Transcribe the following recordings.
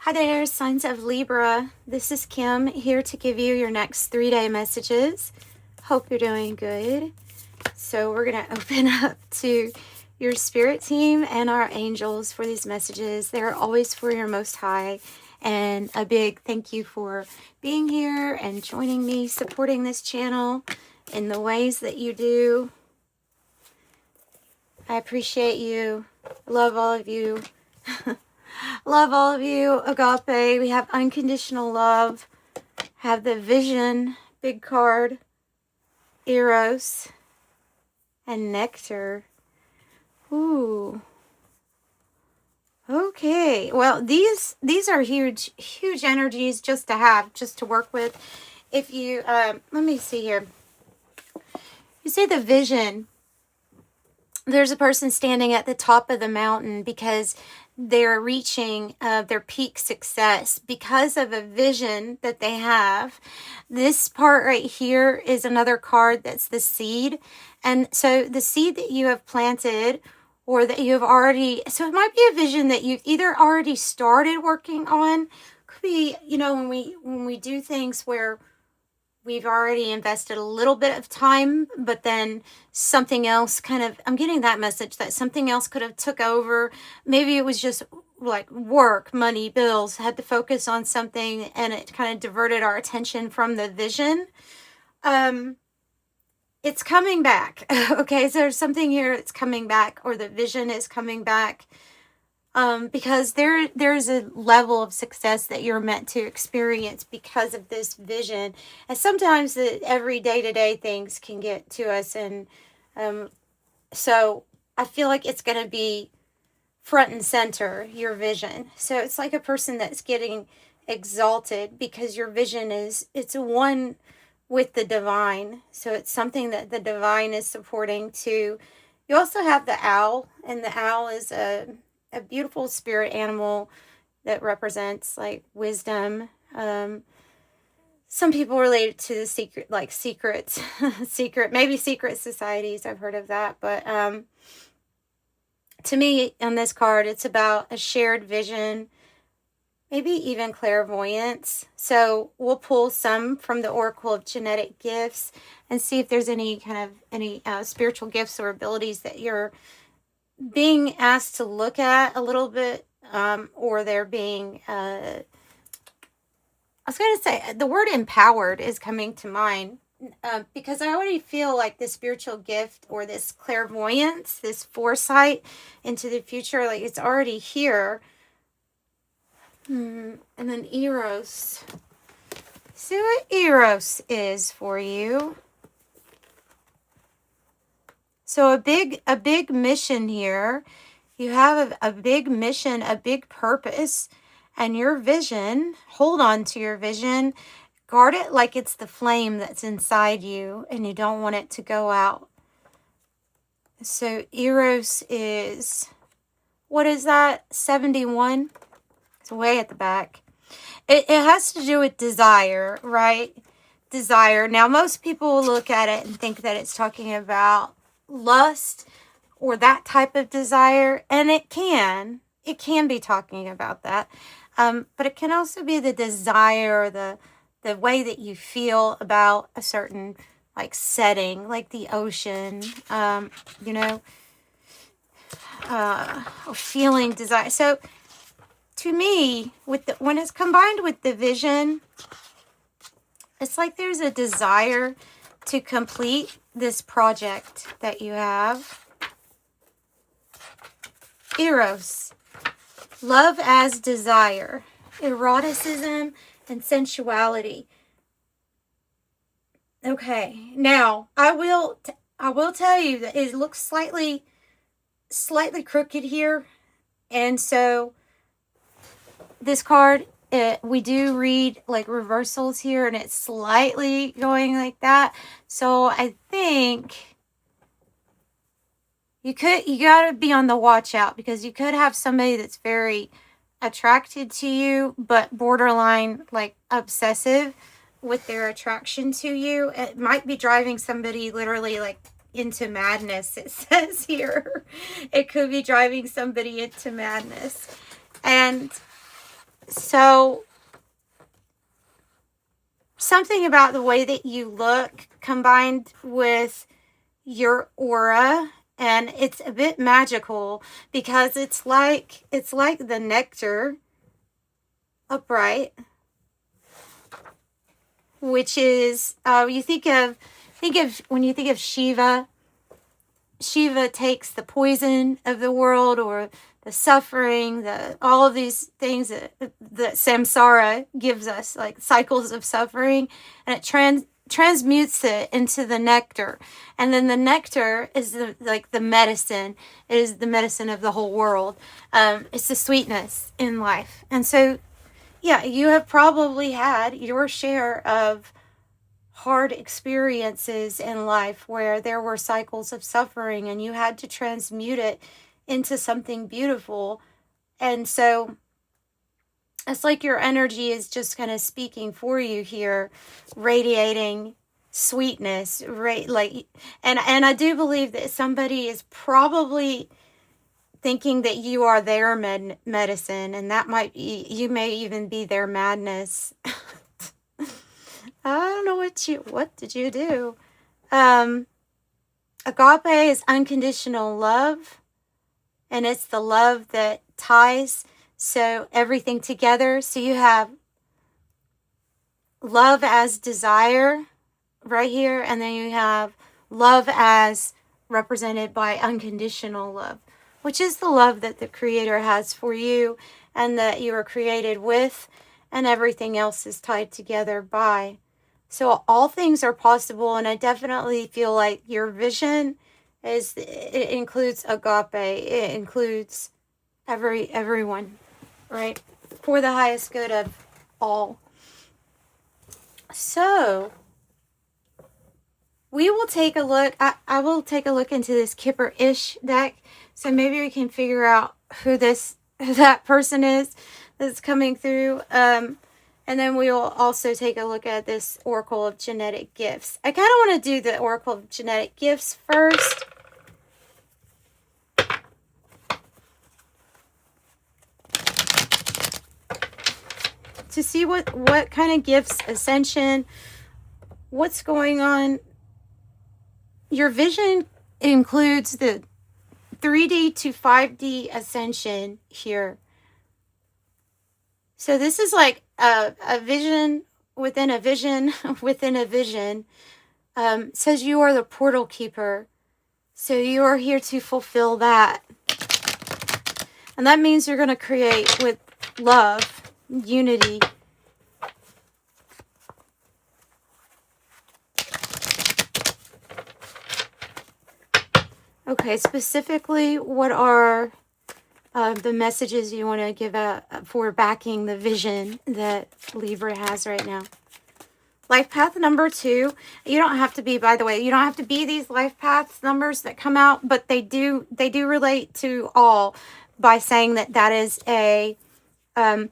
Hi there, signs of Libra. This is Kim here to give you your next 3-day messages. Hope you're doing good. So we're going to open up to your spirit team and our angels for these messages. They're always for your most high. And a big thank you for being here and joining me, supporting this channel in the ways that you do. I appreciate you. Love all of you. Love all of you. Agape. We have unconditional love. Have the vision. Big card. Eros. And nectar. Ooh. Okay. Well, these are huge energies just to have, just to work with. If you, let me see here. You see the vision. There's a person standing at the top of the mountain because they're reaching their peak success because of a vision that they have. This part right here is another card that's the seed. And so the seed that you have planted or that you have already, so it might be a vision that you've either already started working on. Could be, you know, when we do things where we've already invested a little bit of time, but then something else kind of, I'm getting that message that something else could have took over. Maybe it was just like work, money, bills, had to focus on something and it kind of diverted our attention from the vision. It's coming back. Okay, so there's something here that's coming back, or the vision is coming back. Because there's a level of success that you're meant to experience because of this vision. And sometimes the every day-to-day things can get to us. And so I feel like it's going to be front and center, your vision. So it's like a person that's getting exalted because your vision it's one with the divine. So it's something that the divine is supporting too. You also have the owl, and the owl is a beautiful spirit animal that represents like wisdom. Some people relate it to the secret, like secrets, maybe secret societies. I've heard of that. But to me, on this card, it's about a shared vision, maybe even clairvoyance. So we'll pull some from the Oracle of Genetic Gifts and see if there's any spiritual gifts or abilities that you're being asked to look at a little bit, or they're being, I was going to say, the word empowered is coming to mind, because I already feel like the spiritual gift or this clairvoyance, this foresight into the future, like it's already here. And then Eros. See what Eros is for you. So a big mission here. You have a big mission, a big purpose, and your vision, hold on to your vision, guard it like it's the flame that's inside you and you don't want it to go out. So Eros is, what is that, 71? It's way at the back. It has to do with desire, right? Desire. Now, most people will look at it and think that it's talking about lust or that type of desire, and it can be talking about that, but it can also be the desire, the way that you feel about a certain like setting, like the ocean, you know, or feeling desire. So to me, when it's combined with the vision, it's like there's a desire to complete this project that you have. Eros, love as desire, eroticism and sensuality. Okay, now I will tell you that it looks slightly crooked here, and so this card, we do read like reversals here, and it's slightly going like that. So I think you got to be on the watch out, because you could have somebody that's very attracted to you, but borderline like obsessive with their attraction to you. It might be driving somebody literally like into madness, it says here. It could be driving somebody into madness. And So something about the way that you look combined with your aura, and it's a bit magical because it's like the nectar upright, which is you think of when you think of Shiva takes the poison of the world, or the suffering, all of these things that samsara gives us, like cycles of suffering, and it transmutes it into the nectar. And then the nectar is the medicine. It is the medicine of the whole world. It's the sweetness in life. And so, yeah, you have probably had your share of hard experiences in life where there were cycles of suffering and you had to transmute it into something beautiful. And so it's like your energy is just kind of speaking for you here, radiating sweetness, right? Like, and I do believe that somebody is probably thinking that you are their medicine, and that might be, you may even be their madness. I don't know what did you do? Agape is unconditional love, and it's the love that ties so everything together. So you have love as desire right here, and then you have love as represented by unconditional love, which is the love that the Creator has for you and that you are created with, and everything else is tied together by. So all things are possible, and I definitely feel like your vision it includes agape. It includes everyone, right? For the highest good of all. So we will take a look. I will take a look into this Kipper-ish deck. So maybe we can figure out who that person is that's coming through. And then we will also take a look at this Oracle of Genetic Gifts. I kind of want to do the Oracle of Genetic Gifts first. To see what kind of gifts, Ascension, what's going on. Your vision includes the 3D to 5D Ascension here. So this is like a vision within a vision within a vision. Says you are the portal keeper. So you are here to fulfill that. And that means you're going to create with love, unity. Okay, specifically, what are the messages you want to give out for backing the vision that Libra has right now? Life path number 2. You don't have to be, by the way, you don't have to be these life paths numbers that come out, but they do relate to all by saying that is a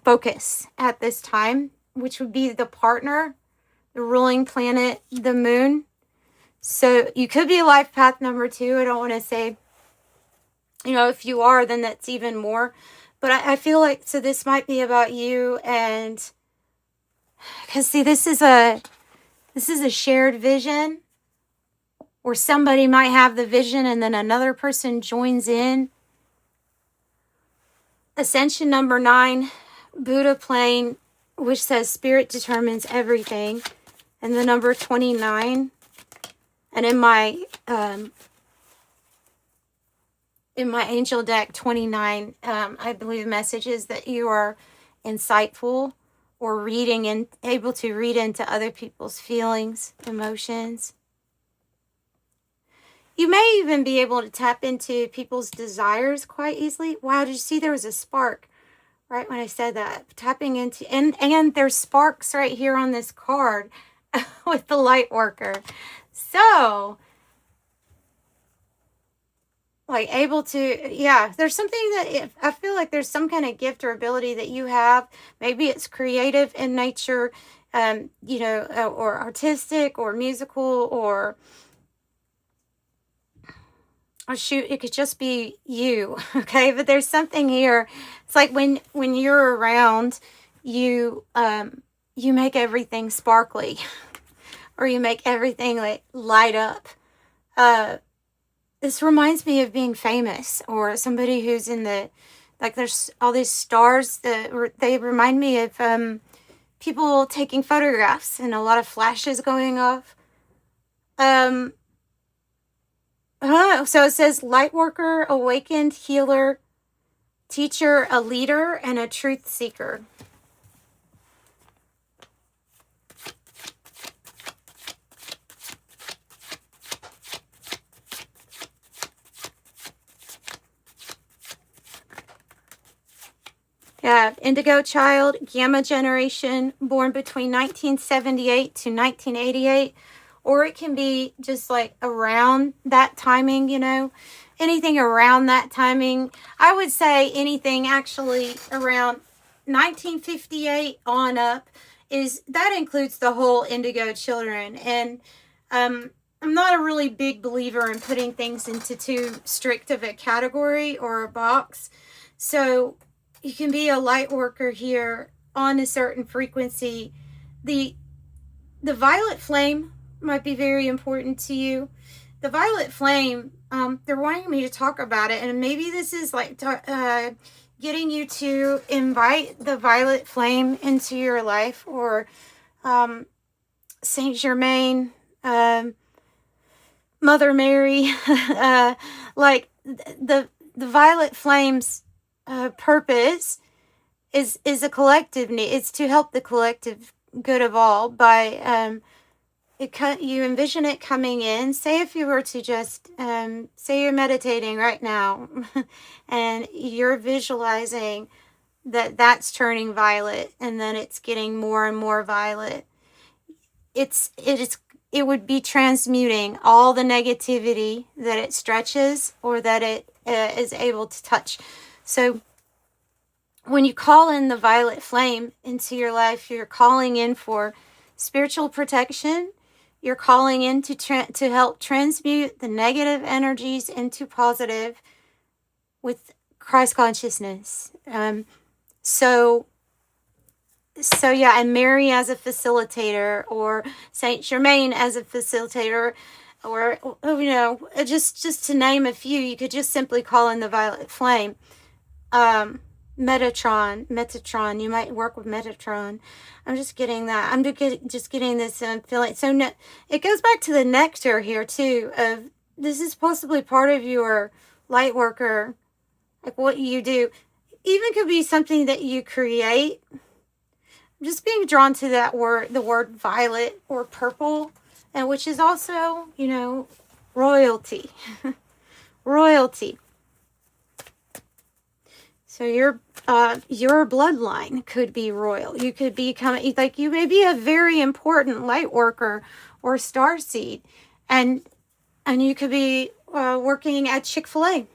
focus at this time, which would be the partner, the ruling planet, the moon. So you could be life path number 2. I don't want to say, if you are, then that's even more. But I feel like, so this might be about you, and because see, this is a shared vision, or somebody might have the vision and then another person joins in. Ascension number 9, Buddha plane, which says spirit determines everything, and the number 29. And in my angel deck 29, I believe the message is that you are insightful, or reading and able to read into other people's feelings, emotions. You may even be able to tap into people's desires quite easily. Wow, did you see there was a spark right when I said that? Tapping into, and there's sparks right here on this card with the Lightworker. So, like, able to, yeah, there's something that I feel like there's some kind of gift or ability that you have. Maybe it's creative in nature, or artistic or musical, or shoot, it could just be you, okay? But there's something here. It's like when you're around, you you make everything sparkly, or you make everything like light up. This reminds me of being famous, or somebody who's in the, like, there's all these stars that they remind me of people taking photographs and a lot of flashes going off. So it says Lightworker, awakened, healer, teacher, a leader, and a truth seeker. Yeah, indigo child, gamma generation, born between 1978 to 1988. Or it can be just like around that timing, you know, anything around that timing. I would say anything actually around 1958 on up, that includes the whole indigo children. And I'm not a really big believer in putting things into too strict of a category or a box. So you can be a light worker here on a certain frequency. The violet flame might be very important to you. The violet flame, they're wanting me to talk about it, and maybe this is like getting you to invite the violet flame into your life, or Saint Germain, Mother Mary, like the violet flame's purpose is a collective need. It's to help the collective good of all by you envision it coming in. Say if you were to just say you're meditating right now and you're visualizing that's turning violet, and then it's getting more and more violet. It would be transmuting all the negativity that it stretches or that it is able to touch. So when you call in the violet flame into your life, you're calling in for spiritual protection. You're calling in to help transmute the negative energies into positive with Christ consciousness. So yeah, and Mary as a facilitator, or Saint Germain as a facilitator, or you know, just to name a few. You could just simply call in the violet flame. Metatron, you might work with Metatron. I'm just getting that. I'm just getting this feeling. So it goes back to the nectar here too, of this is possibly part of your light worker, like what you do. Even could be something that you create. I'm just being drawn to that word, the word violet or purple, and which is also, you know, royalty. Royalty. So your bloodline could be royal. You could become, like, you may be a very important light worker or starseed, and you could be working at Chick-fil-A,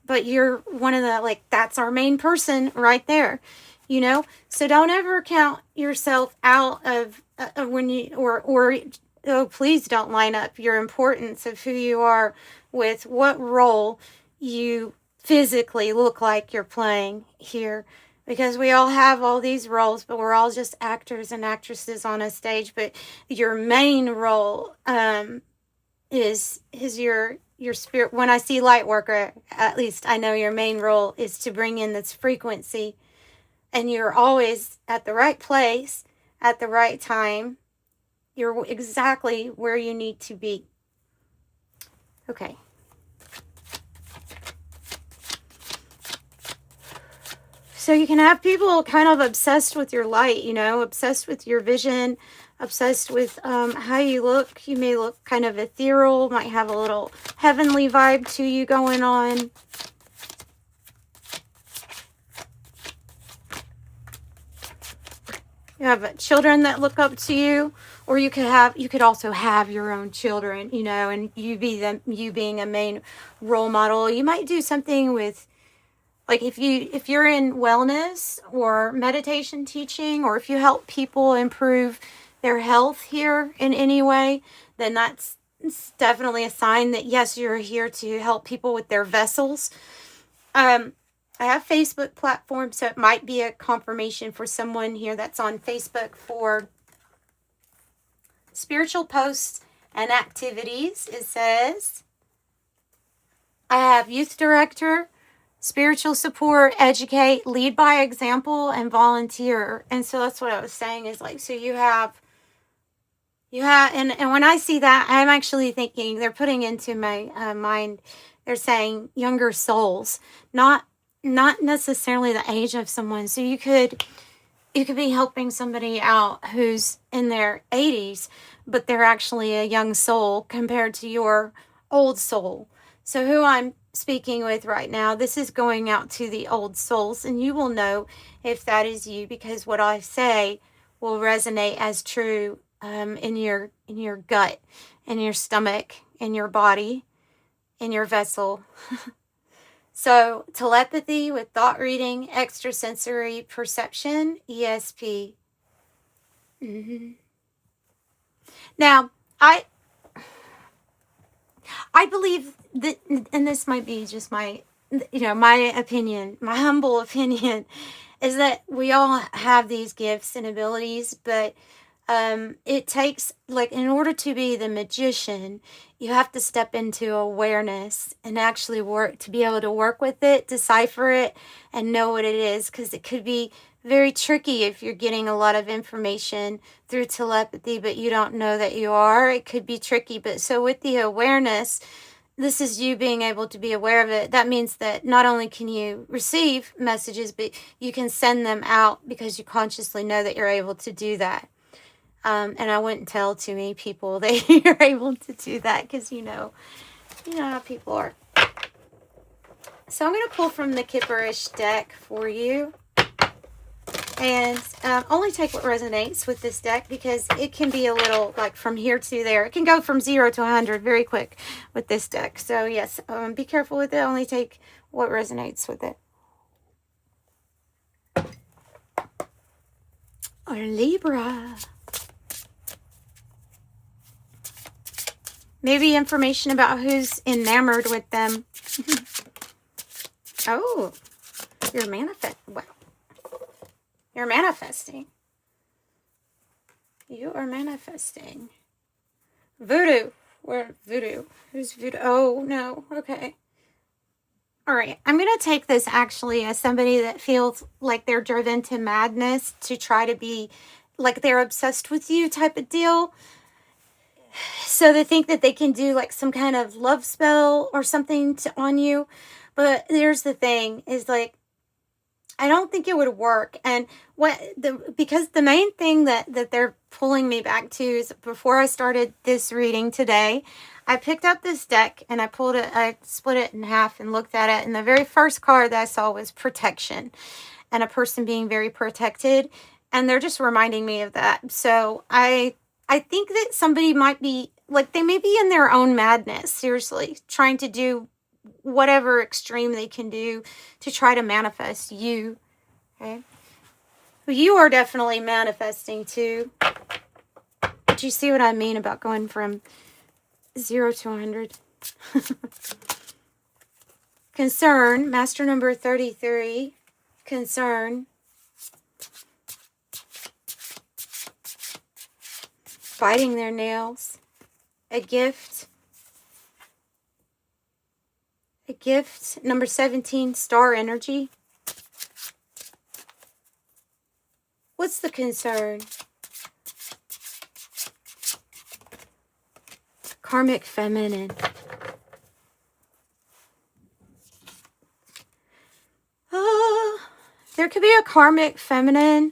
but you're one of the, like, that's our main person right there, you know. So don't ever count yourself out of when you oh, please don't line up your importance of who you are with what role you physically look like you're playing here, because we all have all these roles, but we're all just actors and actresses on a stage. But your main role is your spirit. When I see light worker, at least I know your main role is to bring in this frequency, and you're always at the right place at the right time. You're exactly where you need to be. Okay. So you can have people kind of obsessed with your light, you know, obsessed with your vision, obsessed with how you look. You may look kind of ethereal, might have a little heavenly vibe to you going on. You have children that look up to you, or you could also have your own children, you know, and you being a main role model. You might do something with, like, if you're in wellness or meditation teaching, or if you help people improve their health here in any way, then that's definitely a sign that, yes, you're here to help people with their vessels. I have Facebook platform, so it might be a confirmation for someone here that's on Facebook for spiritual posts and activities. It says, I have youth director, spiritual support, educate, lead by example, and volunteer. And so that's what I was saying is like, so you have, and when I see that, I'm actually thinking they're putting into my mind, they're saying younger souls, not necessarily the age of someone. So you could be helping somebody out who's in their 80s, but they're actually a young soul compared to your old soul. So who I'm speaking with right now, this is going out to the old souls, and you will know if that is you, because what I say will resonate as true in your gut, in your stomach, in your body, in your vessel. So telepathy with thought reading, extrasensory perception, ESP. Now, I believe that, and this might be just my, my opinion, my humble opinion, is that we all have these gifts and abilities, but it takes, like, in order to be the magician, you have to step into awareness and actually work to be able to work with it, decipher it, and know what it is, because it could be very tricky if you're getting a lot of information through telepathy, but you don't know that you are. It could be tricky. But so with the awareness, this is you being able to be aware of it. That means that not only can you receive messages, but you can send them out because you consciously know that you're able to do that. And I wouldn't tell too many people that you're able to do that, because you know how people are. So I'm going to pull from the Kipperish deck for you. And only take what resonates with this deck, because it can be a little, like, from here to there. It can go from 0 to 100 very quick with this deck. So yes, be careful with it. Only take what resonates with it. Or Libra. Maybe information about who's enamored with them. Oh, you're You're manifesting. You are manifesting. Voodoo. Where voodoo? Who's voodoo? Oh, no. Okay. All right. I'm going to take this actually as somebody that feels like they're driven to madness to try to be like they're obsessed with you type of deal. So they think that they can do like some kind of love spell or something on you. But here's the thing is, like, I don't think it would work. And because the main thing that they're pulling me back to is, before I started this reading today, I picked up this deck and I split it in half and looked at it. And the very first card that I saw was protection, and a person being very protected. And they're just reminding me of that. So I think that somebody might be, like, they may be in their own madness, seriously, trying to do whatever extreme they can do to try to manifest you. Okay? Well, you are definitely manifesting too. But you see what I mean about going from 0 to 100? Concern, master number 33. Concern. Biting their nails. A gift. A gift. Number 17, star energy. What's the concern? Karmic feminine. There could be a karmic feminine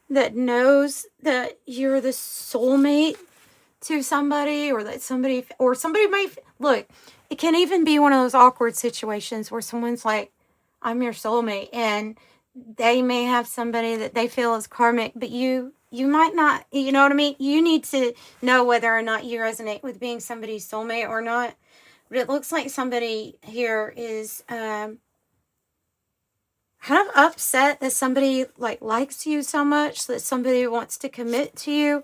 that knows that you're the soulmate to somebody, or that somebody might, look, it can even be one of those awkward situations where someone's like, I'm your soulmate, and they may have somebody that they feel is karmic, but you might not, you know what I mean? You need to know whether or not you resonate with being somebody's soulmate or not. But it looks like somebody here is kind of upset that somebody likes you so much, that somebody wants to commit to you.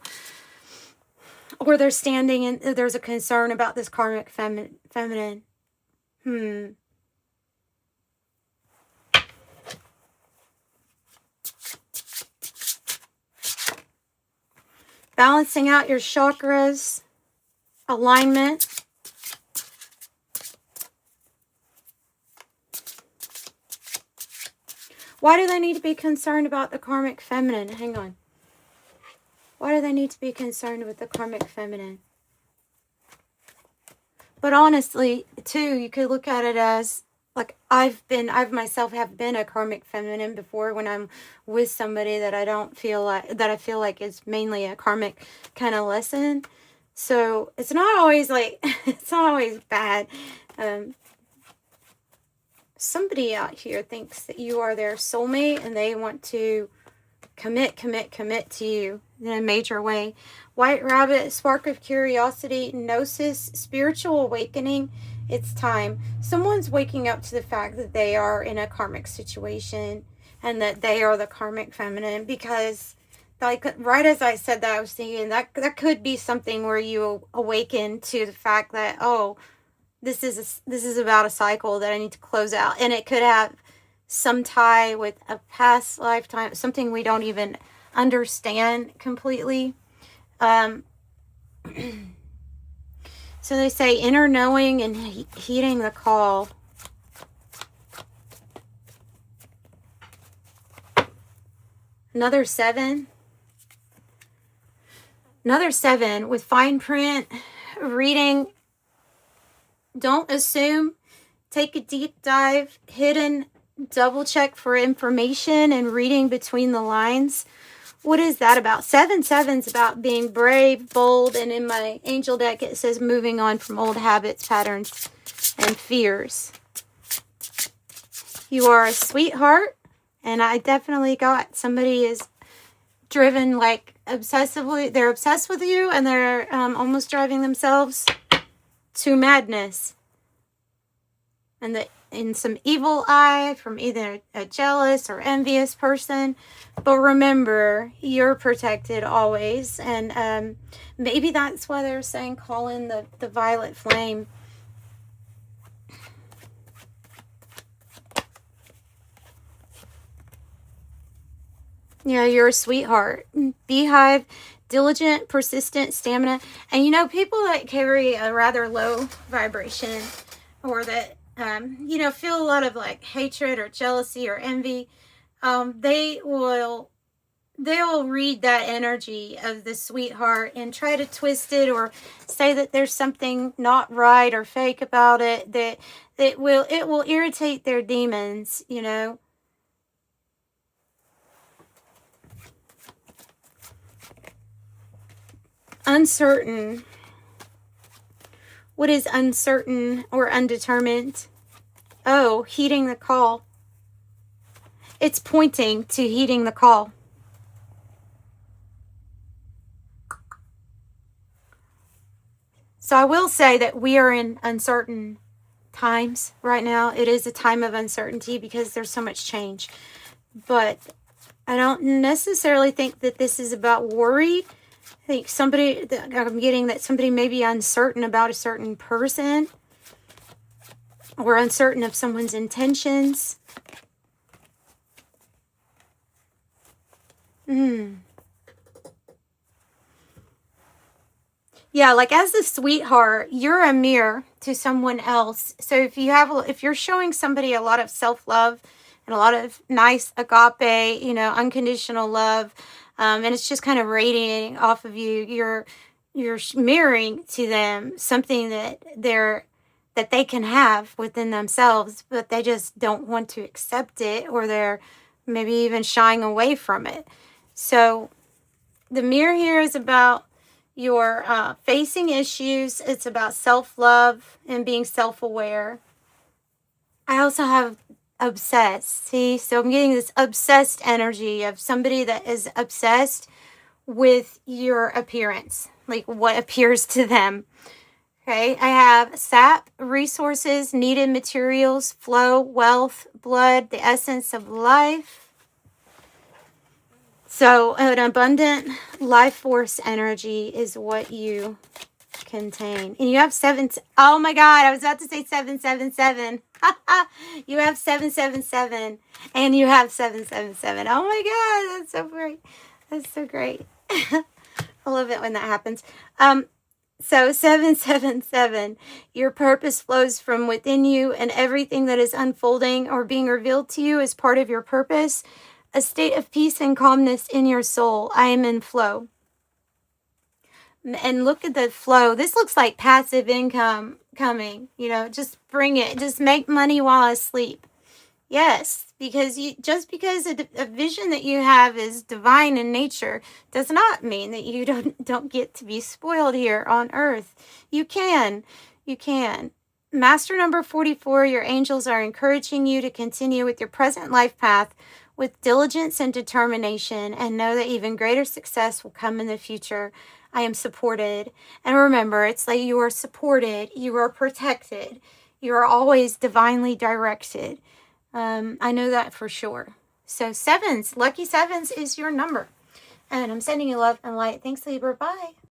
Or they're standing in, there's a concern about this karmic feminine. Balancing out your chakras. Alignment. Why do they need to be concerned about the karmic feminine? Hang on. Why do they need to be concerned with the karmic feminine? But honestly, too, you could look at it as, like, I've myself have been a karmic feminine before when I'm with somebody that I feel like is mainly a karmic kind of lesson. So it's not always like, it's not always bad. Somebody out here thinks that you are their soulmate and they want to commit to you in a major way. White rabbit, spark of curiosity, gnosis, spiritual awakening. It's time. Someone's waking up to the fact that they are in a karmic situation and that they are the karmic feminine, because, like, right as I said that, I was thinking that could be something where you awaken to the fact that, oh, this is about a cycle that I need to close out, and it could have some tie with a past lifetime, something we don't even understand completely. So they say inner knowing and heeding the call. Another 7. Another 7 with fine print reading. Don't assume. Take a deep dive. Hidden. Double check for information and reading between the lines. What is that about? 7/7's about being brave, bold, and in my angel deck it says moving on from old habits, patterns, and fears. You are a sweetheart, and I definitely got somebody is driven, like, obsessively. They're obsessed with you, and they're almost driving themselves to madness. And in some evil eye from either a jealous or envious person. But remember, you're protected always. And maybe that's why they're saying call in the violet flame. Yeah, you're a sweetheart. Beehive, diligent, persistent, stamina. And you know, people that carry a rather low vibration, or that feel a lot of, like, hatred or jealousy or envy, they will read that energy of the sweetheart and try to twist it or say that there's something not right or fake about it, that it will irritate their demons, you know. Uncertain. What is uncertain or undetermined? Oh, heeding the call. It's pointing to heeding the call. So I will say that we are in uncertain times right now. It is a time of uncertainty because there's so much change. But I don't necessarily think that this is about worry. I think I'm getting that somebody may be uncertain about a certain person, or uncertain of someone's intentions. Yeah, like, as the sweetheart, you're a mirror to someone else. So if you're showing somebody a lot of self-love and a lot of nice agape, unconditional love, and it's just kind of radiating off of you, you're mirroring to them something that they can have within themselves, but they just don't want to accept it, or they're maybe even shying away from it. So the mirror here is about your facing issues. It's about self-love and being self-aware. I also have obsessed. See, so I'm getting this obsessed energy of somebody that is obsessed with your appearance, like what appears to them. Okay, I have sap, resources, needed materials, flow, wealth, blood, the essence of life. So an abundant life force energy is what you contain. And you have 7. Oh my God, I was about to say 777. You have 777 and you have 777. Oh my God, that's so great. That's so great. I love it when that happens. So 777, your purpose flows from within you, and everything that is unfolding or being revealed to you is part of your purpose. A state of peace and calmness in your soul. I am in flow. And look at the flow. This looks like passive income coming. You know, just bring it. Just make money while I sleep. Yes, because just because a vision that you have is divine in nature does not mean that you don't get to be spoiled here on earth. You can. Master number 44, your angels are encouraging you to continue with your present life path with diligence and determination, and know that even greater success will come in the future. I am supported. And remember, it's like you are supported, you are protected, you are always divinely directed. I know that for sure. So sevens, lucky sevens is your number. And I'm sending you love and light. Thanks, Libra. Bye.